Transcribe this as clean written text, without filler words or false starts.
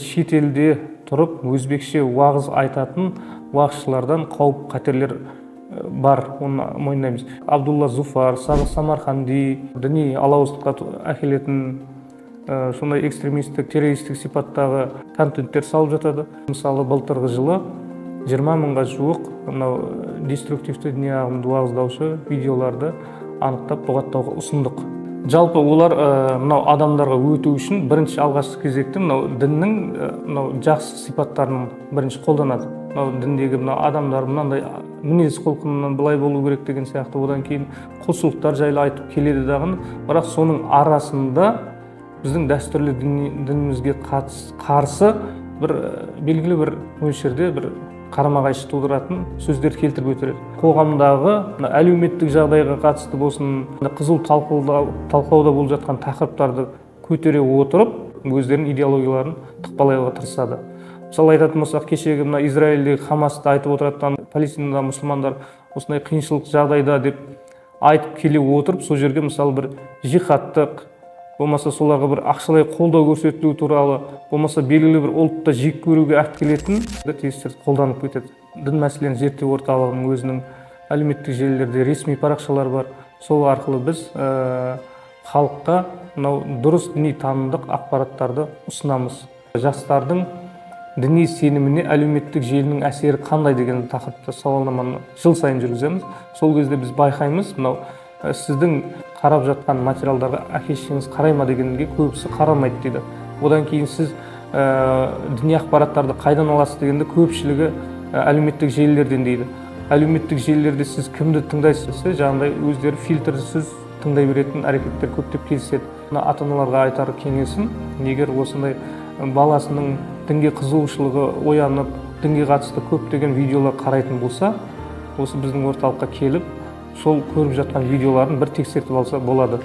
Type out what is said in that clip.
шетелде тұрып өзбекше уағыз айтатын уағызшылардан қауіп қатерлер бар, оны мойындаймыз. Абдулла Зуфар, Самарханди діни алауыздыққа әкелетін сондай экстремистік, террористік сипаттағы контенттер салып жатады. Мысалы, былтырғы жылы 20 мыңға жуық деструктивті діни ағымды уағыздаушы видеоларды анықтап бұғаттауға ұсындық. Жалпы олар адамдарға өту үшін бірінші алғашқы кезекте діннің жақсы сипаттарын бірінші қолданады. Діндегі адамдар мынандай мінез құлқынан былай болу керек деген сияқты, одан кейін құлшылықтар жайлы айтып келеді дағы, бірақ соның арасында біздің дәстүрлі дінімізге қарсы бір белгілі бір мөлшерде бір қарама-қайшы тудыратын сөздер келтіріп өтіреді. Қоғамдағы әлеуметтік жағдайға қатысты болсын, қызу талқылауда болып жатқан тақырыптарды көтере отырып, өздерінің идеологияларын тықпалауға тырысады. Мысалы айтатын болсақ, кешегі Израильдегі Хамасты айтып отыратын, Палестинада мұсылмандар осындай қиыншылық жағдайда деп айтып келе отырып, сол жерге мысалы бір жихадтық, болмаса соларға бір ақшалай қолдау көрсетілу туралы, болмаса белгілі бір ұлтты жек көруге алып келетін тезистерді қолданып кетеді. Дін мәселелерін зерттеу орталығының өзінің әлеуметтік желілерде ресми парақшалар бар. Сол арқылы біз халыққа дұрыс діни танымдық ақпараттарды ұсынамыз. Жастардың діни сеніміне әлеуметтік желінің әсері қандай деген тақырыпта сауалнаманы жыл сайын жүргіземіз. Сол кезде біз байқаймыз, сіздің қарап жатқан материалдарға әке-шешеңіз қарай ма дегенге көбісі қарамайды дейді. Одан кейін сіз діни ақпараттарды қайдан аласыз дегенде көпшілігі әлеуметтік желілерден дейді. Әлеуметтік желілерде сіз кімді тыңдайсыз, жаңағыдай өздері фильтрсіз тыңдай беретін әрекеттер көптеп кездеседі. Ата-аналарға айтар кеңесім, егер осындай баласының дінге қызығушылығы оянып, дінге қатысты көптеген видеолар қарайтын болса, осы біздің орталыққа келіп, сол көріп жатқан видеоларын бір тексертіп алса болады.